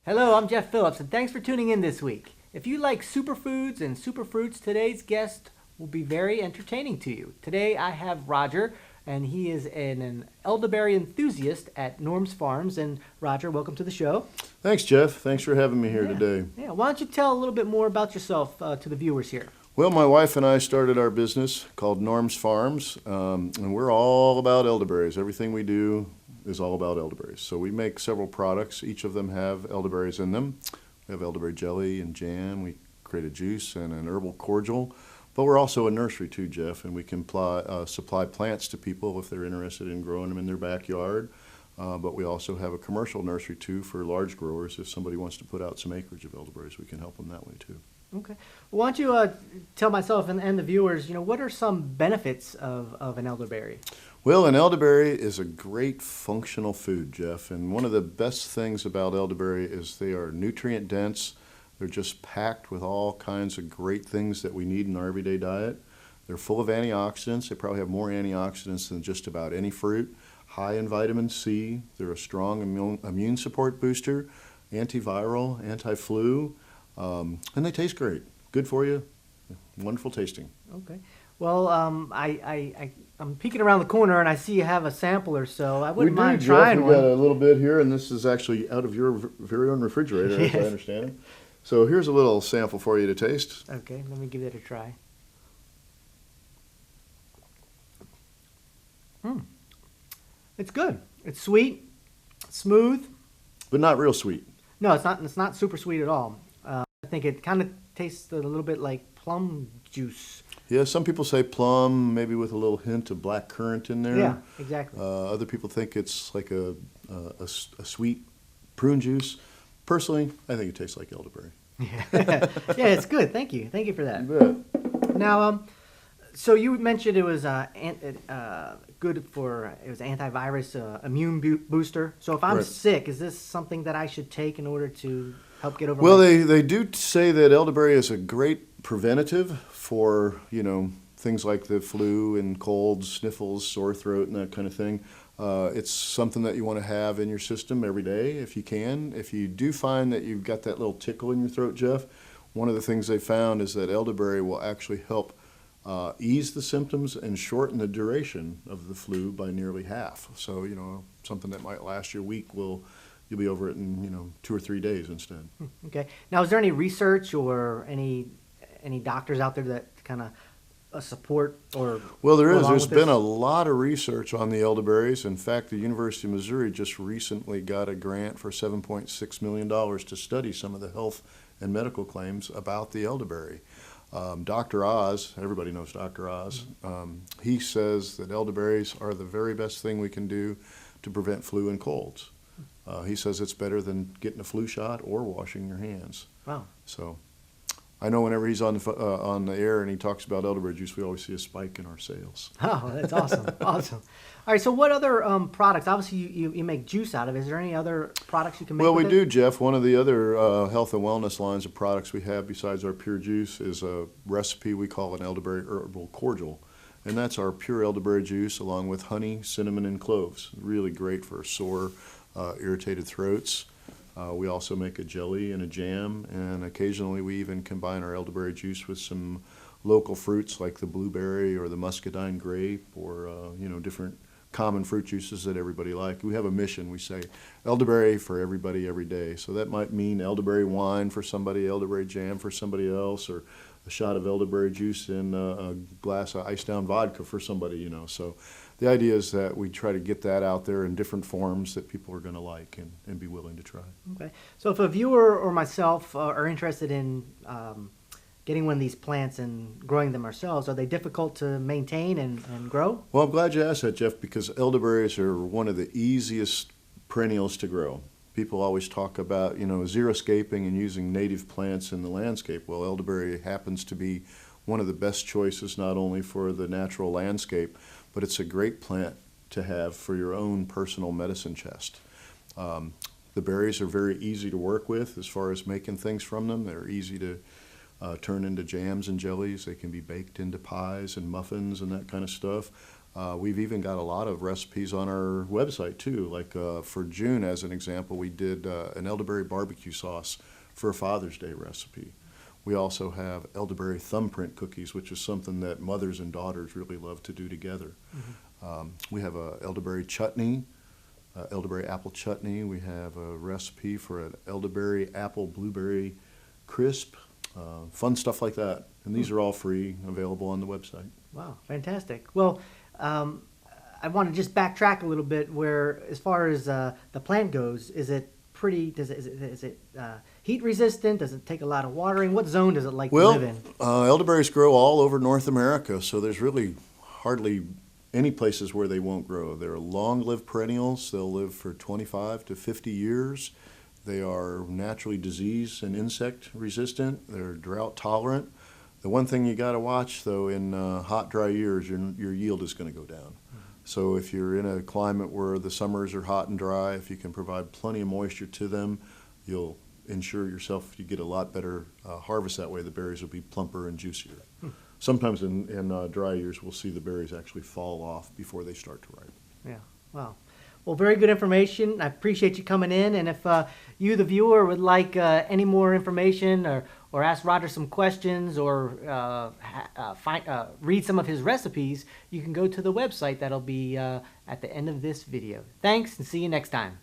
Hello, I'm Jeff Phillips, and thanks for tuning in this week. If you like superfoods and superfruits, today's guest will be very entertaining to you. Today I have Roger, and he is an elderberry enthusiast at Norm's Farms. And Roger, welcome to the show. Thanks, Jeff. Thanks for having me here today. Yeah, why don't you tell a little bit more about yourself to the viewers here? Well, my wife and I started our business called Norm's Farms, and we're all about elderberries. Everything we do is all about elderberries. So we make several products. Each of them have elderberries in them. We have elderberry jelly and jam. We create a juice and an herbal cordial. But we're also a nursery too, Jeff, and we can supply plants to people if they're interested in growing them in their backyard. But we also have a commercial nursery too for large growers. If somebody wants to put out some acreage of elderberries, we can help them that way too. Okay. Well, why don't you tell myself and the viewers, what are some benefits of an elderberry? Well, an elderberry is a great functional food, Jeff, and one of the best things about elderberry is they are nutrient dense. They're just packed with all kinds of great things that we need in our everyday diet. They're full of antioxidants. They probably have more antioxidants than just about any fruit. High in vitamin C. They're a strong immune support booster, antiviral, anti-flu, and they taste great. Good for you. Wonderful tasting. Okay. Well, I'm peeking around the corner and I see you have a sample or so. I wouldn't mind trying one. We got a little bit here, and this is actually out of your very own refrigerator, Yes. as I understand it. So here's a little sample for you to taste. Okay, let me give it a try. It's good. It's sweet, smooth. But not real sweet. No, it's not. It's not super sweet at all. I think it kind of tastes a little bit like plum juice. Yeah, some people say plum, maybe with a little hint of black currant in there. Yeah, exactly. Other people think it's like a sweet prune juice. Personally, I think it tastes like elderberry. Yeah, yeah, it's good. Thank you. Thank you for that. You bet. Now, so you mentioned it was good for, it was antivirus, immune booster. So if I'm Right. sick, is this something that I should take in order to help get over? Well, they do say that elderberry is a great preventative for, things like the flu and colds, sniffles, sore throat, and that kind of thing. It's something that you want to have in your system every day if you can. If you do find that you've got that little tickle in your throat, Jeff, one of the things they found is that elderberry will actually help ease the symptoms and shorten the duration of the flu by nearly half. So, something that might last you a week you'll be over it in, 2 or 3 days instead. Okay. Now, is there any research or any doctors out there that kind of support or? Well, there is. along There's with been this? a lot of research on the elderberries. In fact, the University of Missouri just recently got a grant for $7.6 million to study some of the health and medical claims about the elderberry. Dr. Oz, everybody knows Dr. Oz, he says that elderberries are the very best thing we can do to prevent flu and colds. He says it's better than getting a flu shot or washing your hands. Wow. So I know whenever he's on the air and he talks about elderberry juice, we always see a spike in our sales. Oh, that's awesome. Awesome. All right. So what other products? Obviously, you make juice out of it. Is there any other products you can make Well, with we it? do, Jeff. One of the other health and wellness lines of products we have besides our pure juice is a recipe we call an elderberry herbal cordial. And that's our pure elderberry juice along with honey, cinnamon, and cloves. Really great for sore, irritated throats. We also make a jelly and a jam, and occasionally we even combine our elderberry juice with some local fruits like the blueberry or the muscadine grape or, different common fruit juices that everybody like. We have a mission. We say elderberry for everybody every day. So that might mean elderberry wine for somebody, elderberry jam for somebody else, or a shot of elderberry juice in a glass of iced down vodka for somebody, So the idea is that we try to get that out there in different forms that people are going to like and be willing to try. Okay. So if a viewer or myself are interested in getting one of these plants and growing them ourselves, are they difficult to maintain and grow? Well, I'm glad you asked that, Jeff, because elderberries are one of the easiest perennials to grow. People always talk about, xeriscaping and using native plants in the landscape. Well, elderberry happens to be one of the best choices not only for the natural landscape, but it's a great plant to have for your own personal medicine chest. The berries are very easy to work with as far as making things from them. They're easy to turn into jams and jellies. They can be baked into pies and muffins and that kind of stuff. We've even got a lot of recipes on our website too. Like for June, as an example, we did an elderberry barbecue sauce for a Father's Day recipe. We also have elderberry thumbprint cookies, which is something that mothers and daughters really love to do together. We have a elderberry chutney, elderberry apple chutney. We have a recipe for an elderberry apple blueberry crisp, fun stuff like that. And these are all free, available on the website. Wow, fantastic. Well, I want to just backtrack a little bit. Where, as far as the plant goes, is it pretty? Is it heat resistant? Does it take a lot of watering? What zone does it like to live in? Elderberries grow all over North America, so there's really hardly any places where they won't grow. They're long-lived perennials. They'll live for 25 to 50 years. They are naturally disease and insect resistant. They're drought tolerant. The one thing you got to watch, though, in hot, dry years, your yield is going to go down. So if you're in a climate where the summers are hot and dry, if you can provide plenty of moisture to them, you'll ensure yourself you get a lot better harvest that way. The berries will be plumper and juicier. Sometimes in dry years, we'll see the berries actually fall off before they start to ripen. Yeah, wow. Well, very good information. I appreciate you coming in. And if you, the viewer, would like any more information or ask Roger some questions or read some of his recipes, you can go to the website that'll be at the end of this video. Thanks, and see you next time.